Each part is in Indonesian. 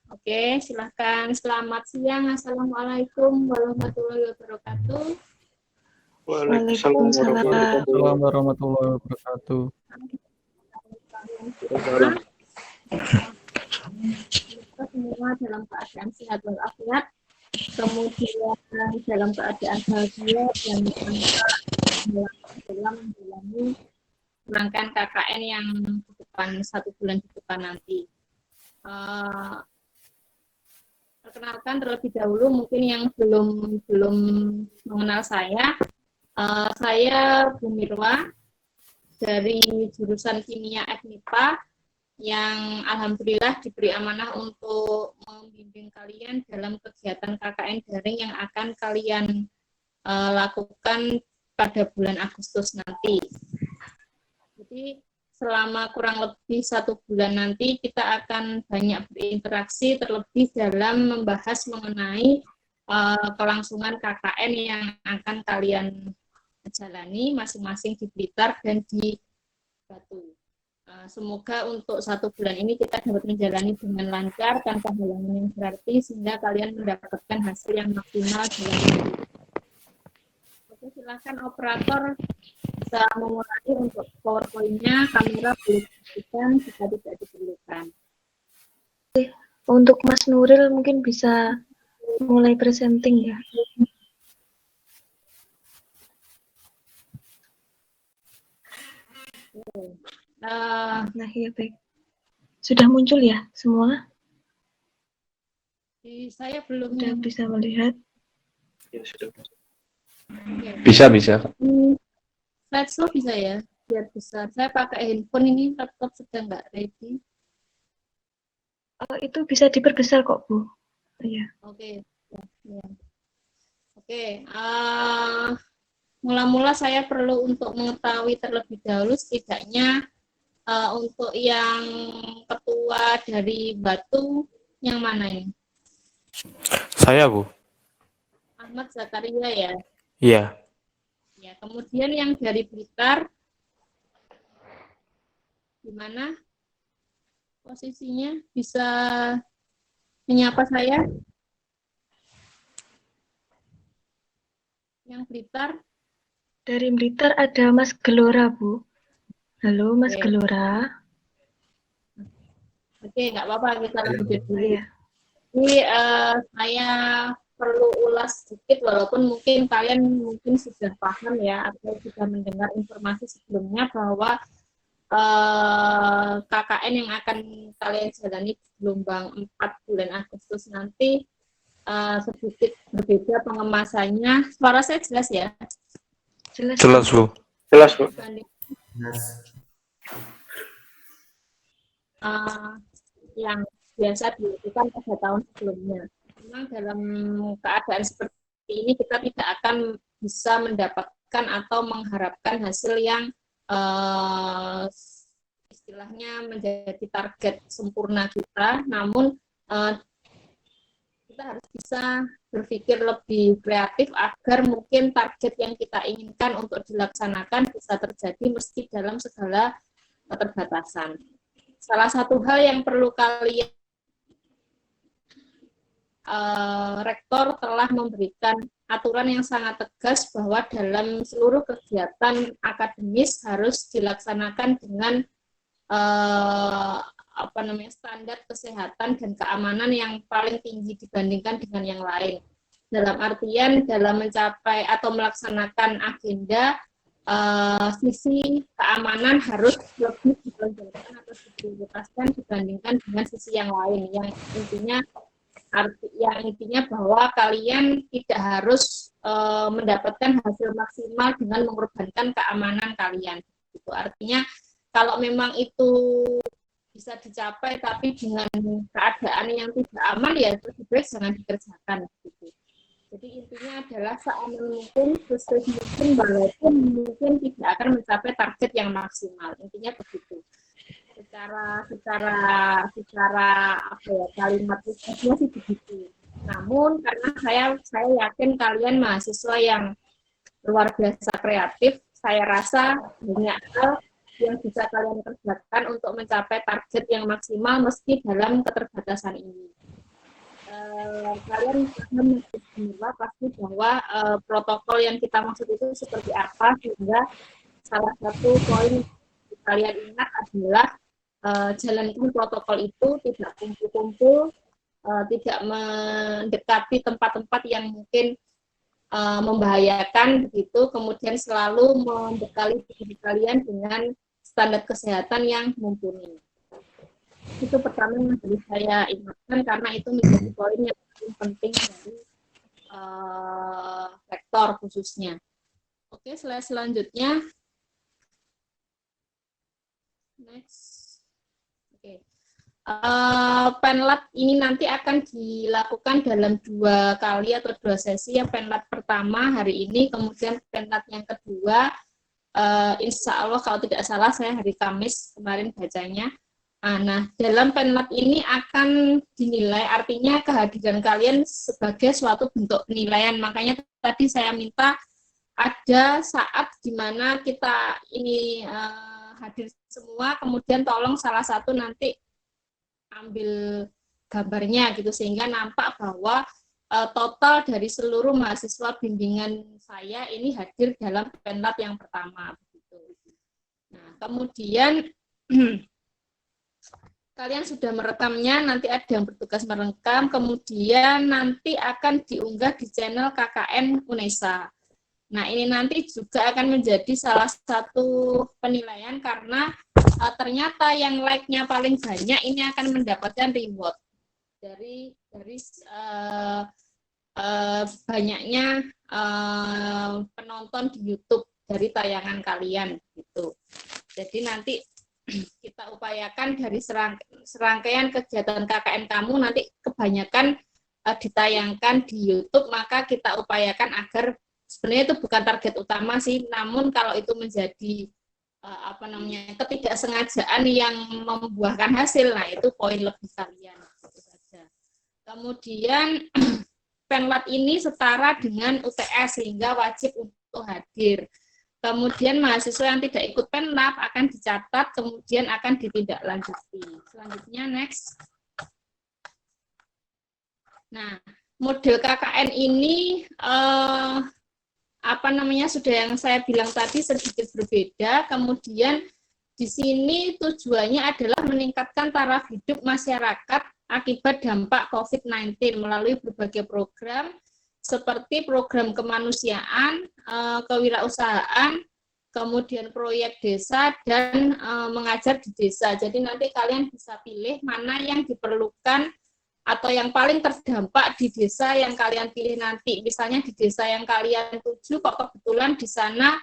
Oke, silahkan. Selamat siang. Assalamualaikum warahmatullahi wabarakatuh. Waalaikumsalam Waalaikumsalam warahmatullahi wabarakatuh. Kalian semoga semua dalam keadaan sehat walafiat, kemudian dalam keadaan bahagia dan dalam menjalani rangkaian KKN yang di depan 1 bulan di depan nanti. Perkenalkan terlebih dahulu mungkin yang belum mengenal saya Bu Mirwa dari jurusan Kimia FMIPA yang alhamdulillah diberi amanah untuk membimbing kalian dalam kegiatan KKN daring yang akan kalian lakukan pada bulan Agustus nanti. Jadi selama kurang lebih 1 bulan nanti kita akan banyak berinteraksi terlebih dalam membahas mengenai kelangsungan KKN yang akan kalian jalani masing-masing di Blitar dan di Batu. Semoga untuk 1 bulan ini kita dapat menjalani dengan lancar tanpa halangan yang berarti sehingga kalian mendapatkan hasil yang maksimal dalam hidup. Oke, silakan operator bisa memulai untuk PowerPoint-nya, kamera boleh diaktifkan jika tidak diperlukan. Untuk Mas Nuril mungkin bisa mulai presenting ya. Nah ya baik. Sudah muncul ya semua? Saya belum Sudah bisa melihat? Ya, sudah. Bisa. Slideshow bisa ya, biar besar. Saya pakai handphone ini, laptop sedang nggak ready. Itu bisa diperbesar kok, Bu. Iya. Oke. Ya. Oke. Mula-mula saya perlu untuk mengetahui terlebih dahulu setidaknya untuk yang ketua dari Batu yang mana ini? Saya, Bu. Ahmad Zakaria ya. Iya. Ya, kemudian yang dari Blitar di mana posisinya? Bisa menyapa saya? Yang Blitar? Dari Blitar ada Mas Gelora, Bu. Halo, Mas Gelora. Oke, nggak apa-apa, kita lanjut dulu. Iya. Jadi saya perlu ulas sedikit, walaupun mungkin kalian sudah paham ya, atau sudah mendengar informasi sebelumnya bahwa KKN yang akan kalian jalani di gelombang 4 bulan Agustus nanti sedikit berbeda pengemasannya. Suara saya jelas ya? Jelas, Bu. Jelas, Bu. Yang biasa dilakukan pada tahun sebelumnya. Memang dalam keadaan seperti ini kita tidak akan bisa mendapatkan atau mengharapkan hasil yang istilahnya menjadi target sempurna kita, namun kita harus bisa berpikir lebih kreatif agar mungkin target yang kita inginkan untuk dilaksanakan bisa terjadi meski dalam segala keterbatasan. Salah satu hal yang perlu kalian Rektor telah memberikan aturan yang sangat tegas bahwa dalam seluruh kegiatan akademis harus dilaksanakan dengan standar kesehatan dan keamanan yang paling tinggi dibandingkan dengan yang lain. Dalam artian dalam mencapai atau melaksanakan agenda sisi keamanan harus lebih diperlukan atau diprioritaskan dibandingkan dengan sisi yang lain yang intinya bahwa kalian tidak harus mendapatkan hasil maksimal dengan mengorbankan keamanan kalian. Itu artinya kalau memang itu bisa dicapai tapi dengan keadaan yang tidak aman ya lebih baik jangan dikerjakan. Gitu. Jadi intinya adalah seaman mungkin, sesuai mungkin walaupun mungkin tidak akan mencapai target yang maksimal. Intinya begitu. Secara kalimat itu sih begitu. Namun karena saya yakin kalian mahasiswa yang luar biasa kreatif, saya rasa banyak hal yang bisa kalian kerjakan untuk mencapai target yang maksimal meski dalam keterbatasan ini. kalian paham pasti bahwa protokol yang kita maksud itu seperti apa, sehingga salah satu poin yang kalian ingat adalah jalankan protokol itu, tidak kumpul-kumpul, tidak mendekati tempat-tempat yang mungkin membahayakan begitu, kemudian selalu membekali diri kalian dengan standar kesehatan yang mumpuni. Itu pertama yang harus saya ingatkan karena itu menjadi poin yang paling penting dari rektor khususnya. Oke, slide selanjutnya. Next. Oke. Penlat ini nanti akan dilakukan dalam 2 kali atau 2 sesi. Yang penlat pertama hari ini, kemudian penlat yang kedua, insya Allah kalau tidak salah saya hari Kamis kemarin bacanya. Nah, dalam penlat ini akan dinilai, artinya kehadiran kalian sebagai suatu bentuk penilaian. Makanya tadi saya minta ada saat di mana kita ini hadir semua, kemudian tolong salah satu nanti ambil gambarnya gitu, sehingga nampak bahwa total dari seluruh mahasiswa bimbingan saya ini hadir dalam penlat yang pertama begitu. Nah, kemudian kalian sudah merekamnya, nanti ada yang bertugas merekam, kemudian nanti akan diunggah di channel KKN UNESA. Nah, ini nanti juga akan menjadi salah satu penilaian karena ternyata yang like-nya paling banyak ini akan mendapatkan reward dari banyaknya penonton di YouTube dari tayangan kalian gitu. Jadi nanti kita upayakan dari serangkaian kegiatan KKN kamu nanti kebanyakan ditayangkan di YouTube, maka kita upayakan agar sebenarnya itu bukan target utama sih, namun kalau itu menjadi ketidaksengajaan yang membuahkan hasil, nah itu poin lebih kalian gitu saja. Kemudian penlat ini setara dengan UTS sehingga wajib untuk hadir. Kemudian mahasiswa yang tidak ikut penlat akan dicatat, kemudian akan ditindaklanjuti. Selanjutnya next. Nah, model KKN ini sudah yang saya bilang tadi sedikit berbeda. Kemudian di sini tujuannya adalah meningkatkan taraf hidup masyarakat akibat dampak COVID-19 melalui berbagai program seperti program kemanusiaan, kewirausahaan, kemudian proyek desa, dan mengajar di desa. Jadi nanti kalian bisa pilih mana yang diperlukan atau yang paling terdampak di desa yang kalian pilih nanti. Misalnya di desa yang kalian tuju, kok kebetulan di sana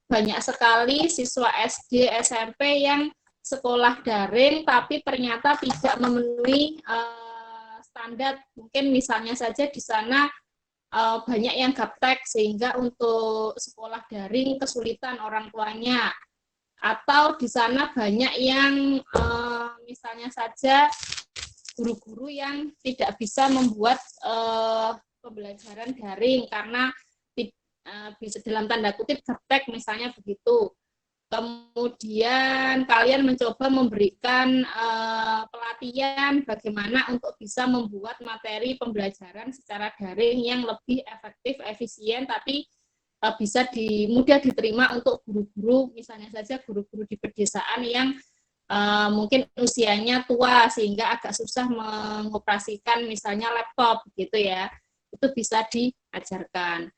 banyak sekali siswa SD, SMP yang sekolah daring, tapi ternyata tidak memenuhi standar. Mungkin misalnya saja di sana banyak yang gaptek sehingga untuk sekolah daring kesulitan orang tuanya, atau di sana banyak yang misalnya saja guru-guru yang tidak bisa membuat pembelajaran daring karena bisa dalam tanda kutip gaptek misalnya begitu. Kemudian kalian mencoba memberikan pelatihan bagaimana untuk bisa membuat materi pembelajaran secara daring yang lebih efektif, efisien, tapi bisa mudah diterima untuk guru-guru, misalnya saja guru-guru di pedesaan yang mungkin usianya tua sehingga agak susah mengoperasikan misalnya laptop gitu ya, itu bisa diajarkan.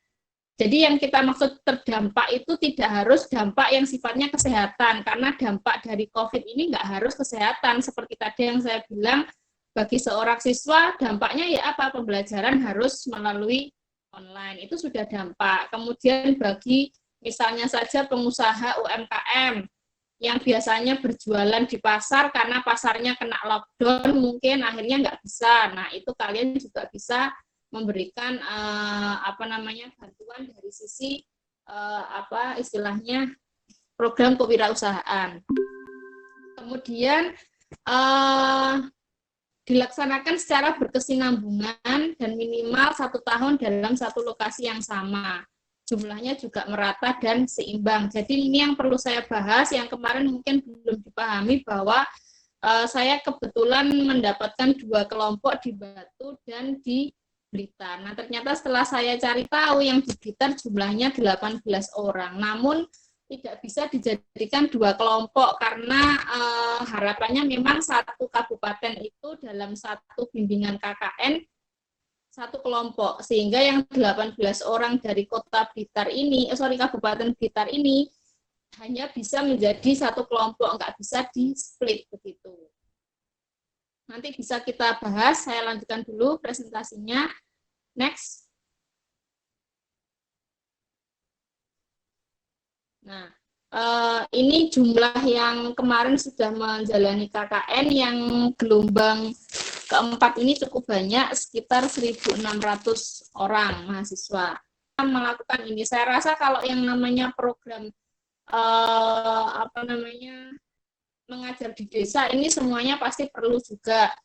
Jadi yang kita maksud terdampak itu tidak harus dampak yang sifatnya kesehatan, karena dampak dari COVID ini nggak harus kesehatan. Seperti tadi yang saya bilang, bagi seorang siswa dampaknya ya apa? Pembelajaran harus melalui online, itu sudah dampak. Kemudian bagi misalnya saja pengusaha UMKM yang biasanya berjualan di pasar karena pasarnya kena lockdown, mungkin akhirnya nggak bisa. Nah, itu kalian juga bisa memberikan bantuan dari sisi istilahnya program kewirausahaan. Kemudian dilaksanakan secara berkesinambungan dan minimal 1 tahun dalam satu lokasi yang sama. Jumlahnya juga merata dan seimbang. Jadi ini yang perlu saya bahas, yang kemarin mungkin belum dipahami bahwa saya kebetulan mendapatkan 2 kelompok di Batu dan di Blitar. Nah, ternyata setelah saya cari tahu yang di Blitar jumlahnya 18 orang. Namun tidak bisa dijadikan 2 kelompok karena harapannya memang satu kabupaten itu dalam satu bimbingan KKN satu kelompok, sehingga yang 18 orang dari kota Blitar ini, Kabupaten Blitar ini hanya bisa menjadi satu kelompok, nggak bisa di-split begitu. Nanti bisa kita bahas, saya lanjutkan dulu presentasinya. Next. Nah, ini jumlah yang kemarin sudah menjalani KKN yang gelombang keempat ini cukup banyak, sekitar 1.600 orang mahasiswa melakukan ini. Saya rasa kalau yang namanya program mengajar di desa ini semuanya pasti perlu juga,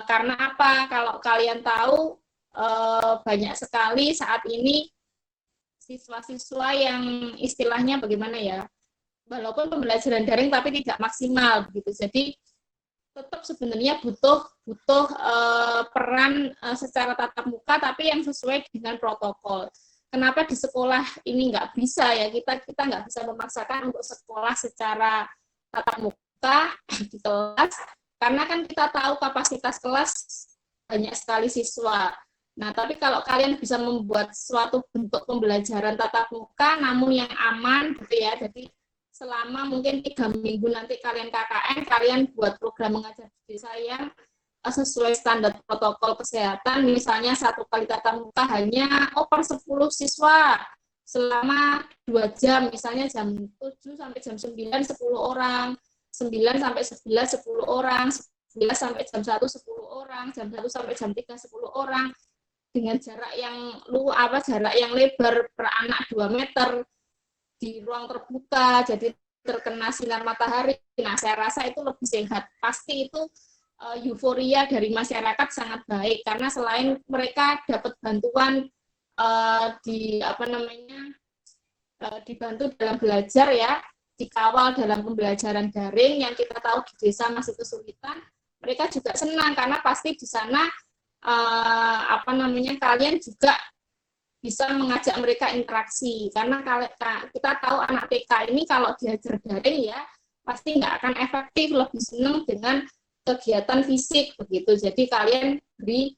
karena apa? Kalau kalian tahu banyak sekali saat ini siswa-siswa yang istilahnya bagaimana ya, walaupun pembelajaran daring tapi tidak maksimal begitu. Jadi tetap sebenarnya butuh peran secara tatap muka tapi yang sesuai dengan protokol. Kenapa di sekolah ini nggak bisa ya, kita nggak bisa memaksakan untuk sekolah secara tatap muka di kelas, karena kan kita tahu kapasitas kelas banyak sekali siswa. Nah, tapi kalau kalian bisa membuat suatu bentuk pembelajaran tatap muka namun yang aman gitu ya, jadi selama mungkin 3 minggu nanti kalian KKN, kalian buat program mengajar di desa yang sesuai standar protokol kesehatan, misalnya 1 kali tatap muka hanya per 10 siswa selama 2 jam, misalnya jam 7 sampai jam 9 10 orang, 9 sampai 11 10 orang, 11 sampai jam 1 10 orang, jam 1 sampai jam 3 10 orang, dengan jarak yang lebar per anak 2 meter di ruang terbuka, jadi terkena sinar matahari. Nah, saya rasa itu lebih sehat. Pasti itu euforia dari masyarakat sangat baik, karena selain mereka dapat bantuan dibantu dalam belajar ya, dikawal dalam pembelajaran daring yang kita tahu di desa masih kesulitan, mereka juga senang karena pasti di sana kalian juga bisa mengajak mereka interaksi, karena kita tahu anak TK ini kalau diajar daring ya pasti nggak akan efektif, lebih senang dengan kegiatan fisik begitu. Jadi kalian beri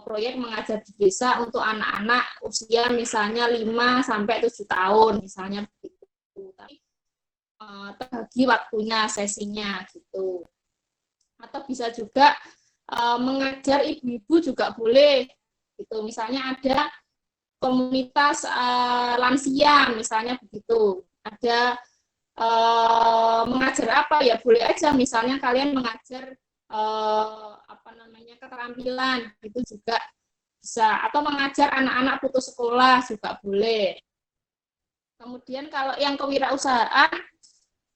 proyek mengajar di desa untuk anak-anak usia misalnya 5 sampai 7 tahun misalnya begitu. Tapi terbagi waktunya, sesinya gitu. Atau bisa juga mengajar ibu-ibu juga boleh gitu. Misalnya ada komunitas lansia misalnya begitu. Ada mengajar apa ya, boleh aja misalnya kalian mengajar keterampilan itu juga bisa, atau mengajar anak-anak putus sekolah juga boleh. Kemudian kalau yang kewirausahaan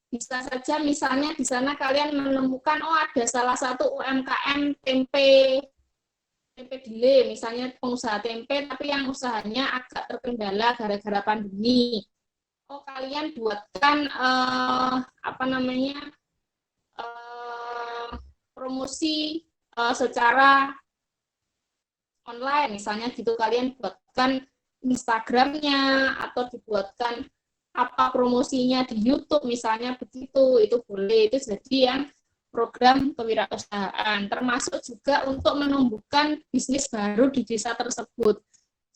bisa saja misalnya di sana kalian menemukan ada salah satu UMKM tempe dile, misalnya pengusaha tempe tapi yang usahanya agak terkendala gara-gara pandemi. Kalian buatkan promosi secara online, misalnya gitu, kalian buatkan Instagramnya atau dibuatkan promosinya di YouTube misalnya begitu, itu boleh, itu jadi yang program kewirausahaan, termasuk juga untuk menumbuhkan bisnis baru di desa tersebut.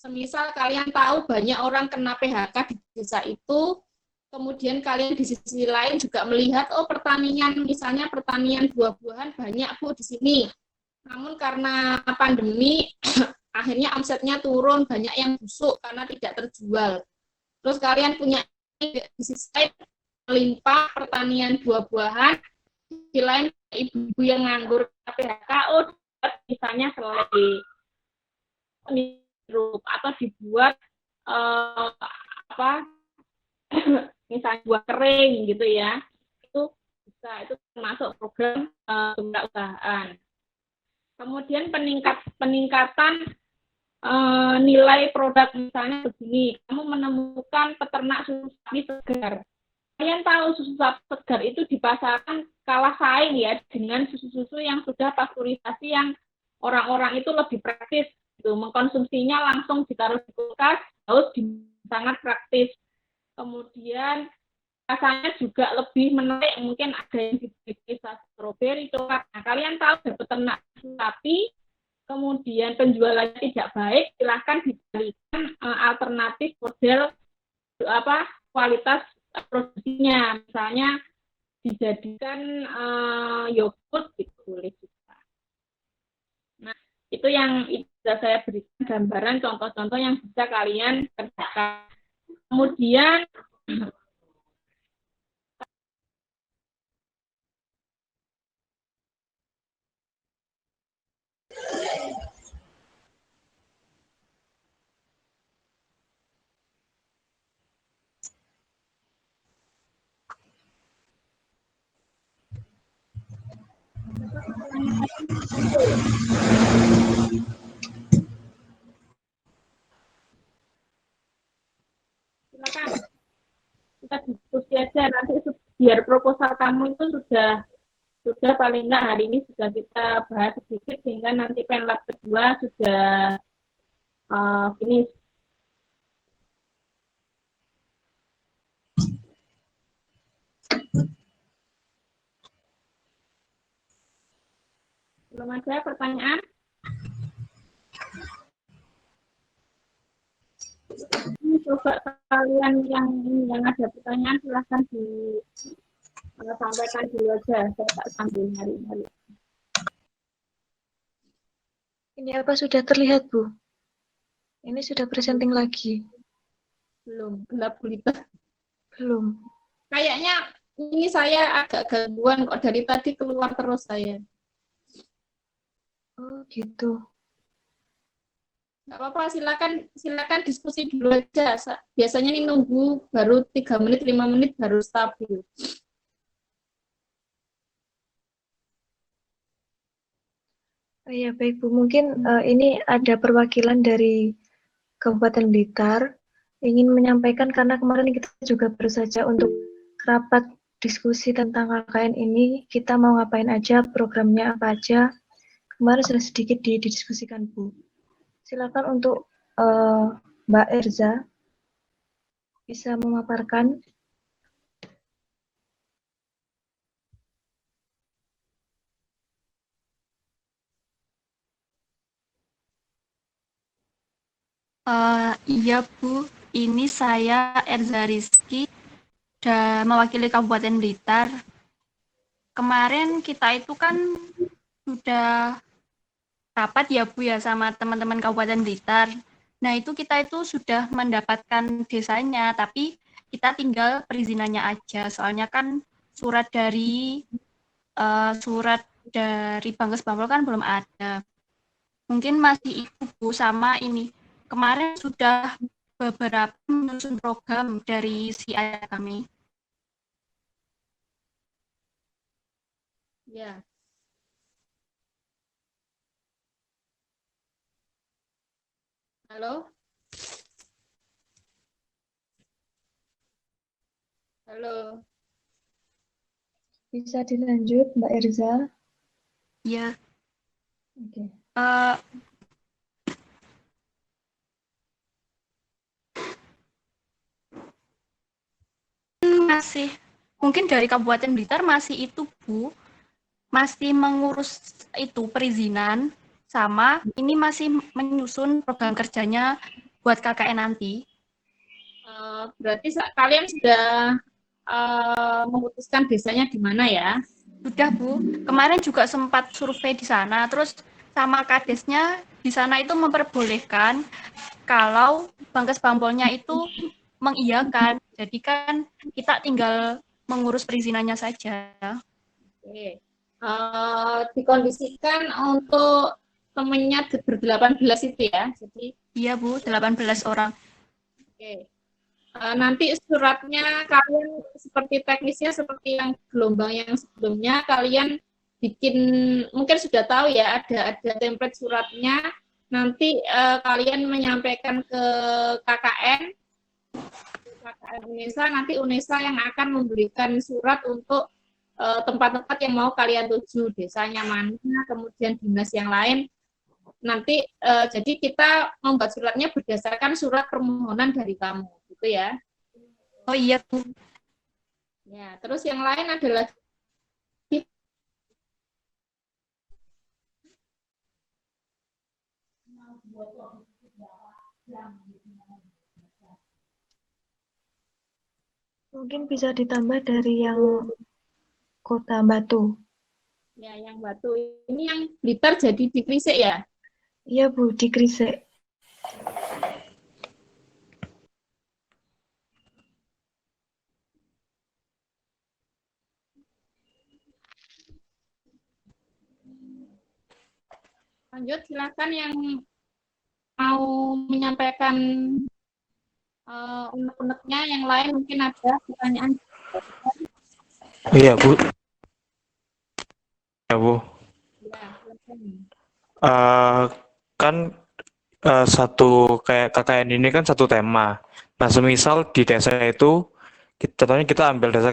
Semisal kalian tahu banyak orang kena PHK di desa itu, kemudian kalian di sisi lain juga melihat pertanian, misalnya pertanian buah-buahan banyak Bu di sini. Namun karena pandemi akhirnya omsetnya turun, banyak yang busuk karena tidak terjual. Terus kalian punya di sisi lain melimpah pertanian buah-buahan, di lain ibu-ibu yang nganggur PHK, misalnya selai atau dibuat misalnya buah kering gitu ya, itu bisa, itu termasuk program kewirausahaan. Kemudian peningkatan nilai produk, misalnya begini, kamu menemukan peternak susu sapi segar, kalian tahu susu sapi segar itu di pasaran kalah saing ya dengan susu-susu yang sudah pasteurisasi yang orang-orang itu lebih praktis gitu. Mengkonsumsinya langsung ditaruh di kulkas, haus sangat praktis. Kemudian rasanya juga lebih menarik, mungkin ada yang diberi stroberi, coklat. Nah, kalian tahu dari peternak sapi, kemudian penjualannya tidak baik, silahkan diberikan alternatif model kualitas produksinya, misalnya dijadikan yogurt gitu boleh juga. Nah, itu yang bisa saya berikan gambaran contoh-contoh yang bisa kalian kerjakan. Kemudian silakan kita diskusi aja nanti biar proposal kamu itu sudah paling enggak hari ini sudah kita bahas sedikit sehingga nanti penlab kedua sudah finish. Belum ada pertanyaan? Coba kalian yang ada pertanyaan silahkan sampaikan dulu aja, saya tak sambil nyari-nyari. Ini apa sudah terlihat, Bu? Ini sudah presenting lagi. Belum, gelap gulita. Belum. Kayaknya ini saya agak gangguan kok dari tadi keluar terus saya. Oh, gitu. Nggak apa-apa, silakan diskusi dulu aja. Biasanya ini nunggu baru 3 menit, 5 menit baru stabil. Oh, ya, baik, Bu. Mungkin ini ada perwakilan dari Kabupaten Blitar ingin menyampaikan karena kemarin kita juga baru saja untuk rapat diskusi tentang KKN ini, kita mau ngapain aja, programnya apa aja. Kemarin sudah sedikit didiskusikan, Bu. Silakan untuk Mbak Erza bisa memaparkan. Iya Bu, ini saya Erza Rizky, mewakili Kabupaten Blitar. Kemarin kita itu kan sudah rapat ya Bu ya sama teman-teman Kabupaten Blitar. Nah itu kita itu sudah mendapatkan desanya, tapi kita tinggal perizinannya aja. Soalnya kan surat dari Bangkes Bambol kan belum ada. Mungkin masih itu Bu, sama ini. Kemarin sudah beberapa menyusun program dari si ayah kami. Ya. Halo? Halo? Bisa dilanjut, Mbak Erza? Ya. Oke. Masih, mungkin dari Kabupaten Blitar masih itu Bu, masih mengurus itu perizinan, sama ini masih menyusun program kerjanya buat KKN nanti. Berarti kalian sudah memutuskan desanya di mana ya? Sudah Bu, kemarin juga sempat survei di sana, terus sama kadesnya di sana itu memperbolehkan kalau Bangkes Bambolnya itu mengiyakan, jadi kan kita tinggal mengurus perizinannya saja. Oke. Dikondisikan untuk temennya ber-18 itu ya, jadi iya Bu, 18 orang. Oke. Nanti suratnya kalian seperti teknisnya seperti yang gelombang yang sebelumnya kalian bikin, mungkin sudah tahu ya ada template suratnya, nanti kalian menyampaikan ke KKN KKN UNESA, nanti UNESA yang akan memberikan surat untuk tempat-tempat yang mau kalian tuju, desanya mana, kemudian dinas yang lain. Nanti jadi kita membuat suratnya berdasarkan surat permohonan dari kamu, gitu ya. Oh iya, Bu. Ya, terus yang lain adalah Mungkin bisa ditambah dari yang Kota Batu. ya yang Batu ini yang Blitar jadi di Gresik ya. Iya Bu, di Gresik. Lanjut, silakan yang mau menyampaikan unek-uneknya, yang lain mungkin ada pertanyaan. Iya, Bu. Ya, Bu. Ya, silakan. Kan satu kayak KKN ini kan satu tema. Nah, semisal di desa itu, contohnya kita ambil desa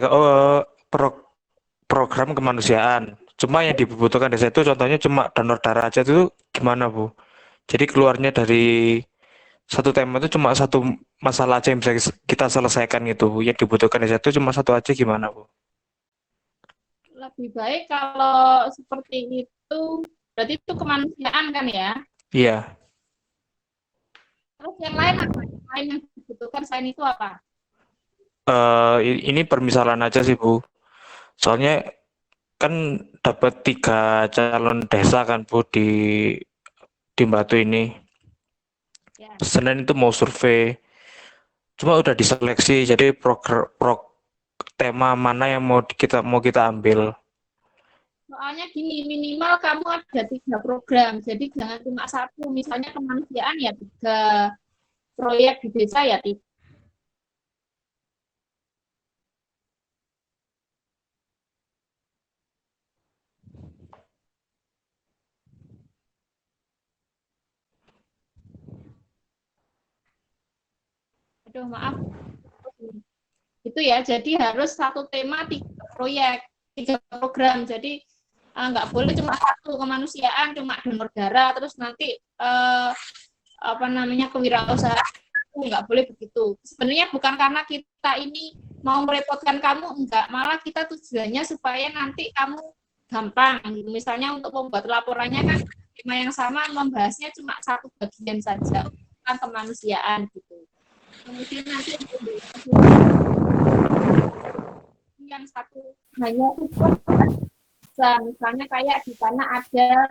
program kemanusiaan. Cuma yang dibutuhkan desa itu contohnya cuma donor darah aja, itu gimana, Bu? Jadi keluarnya dari satu tema itu cuma satu masalah aja yang bisa kita selesaikan gitu. Yang dibutuhkan desa itu cuma satu aja, gimana, Bu? Lebih baik kalau seperti itu, berarti itu kemanusiaan kan ya. Iya. Terus yang lain apa? Yang lain yang dibutuhkan selain itu apa? Ini permisalan aja sih, Bu. Soalnya kan dapat 3 calon desa kan, Bu, di Batu ini. Ya. Senin itu mau survei. Cuma udah diseleksi, jadi tema mana yang mau kita ambil. Soalnya gini, minimal kamu ada 3 program, jadi jangan cuma satu. Misalnya kemanusiaan ya 3 proyek di desa ya 3. Aduh, maaf. Itu ya, jadi harus satu tema 3 proyek, 3 program. Jadi nggak boleh cuma satu, kemanusiaan cuma donor darah, terus nanti apa namanya kewirausahaan, nggak boleh begitu. Sebenarnya bukan karena kita ini mau merepotkan kamu, enggak, malah kita tujuannya supaya nanti kamu gampang. Misalnya untuk membuat laporannya kan tema yang sama, membahasnya cuma satu bagian saja, bukan kemanusiaan gitu. Kemudian nanti yang satu hanya itu misalnya kayak di sana ada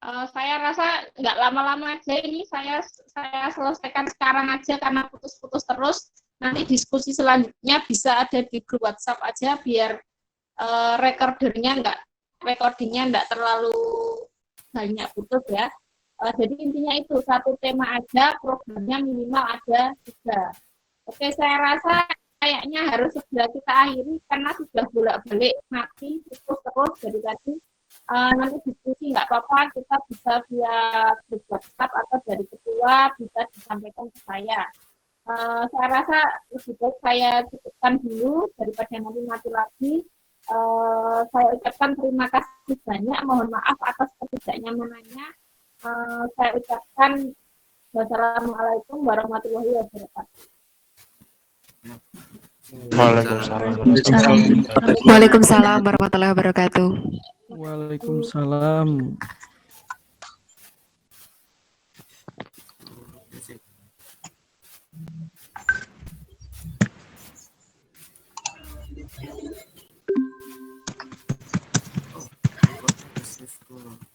saya rasa nggak lama-lama aja ini, saya selesaikan sekarang aja karena putus-putus terus. Nanti diskusi selanjutnya bisa ada di grup WhatsApp aja biar recordingnya nggak terlalu banyak putus ya. Jadi intinya itu satu tema aja, programnya minimal ada 3. Oke, saya rasa kayaknya harus segera kita akhiri karena sudah bolak-balik mati putus terus dari tadi. Nanti diskusi nggak apa-apa, kita bisa via grup WhatsApp atau dari ketua bisa disampaikan ke saya. Saya rasa lebih baik saya cukupkan dulu daripada nanti mati lagi. Saya ucapkan terima kasih banyak, mohon maaf atas ketidaknyamanannya. Saya ucapkan wassalamualaikum warahmatullahi wabarakatuh. Waalaikumsalam warahmatullahi wabarakatuh. Waalaikumsalam. Hmm.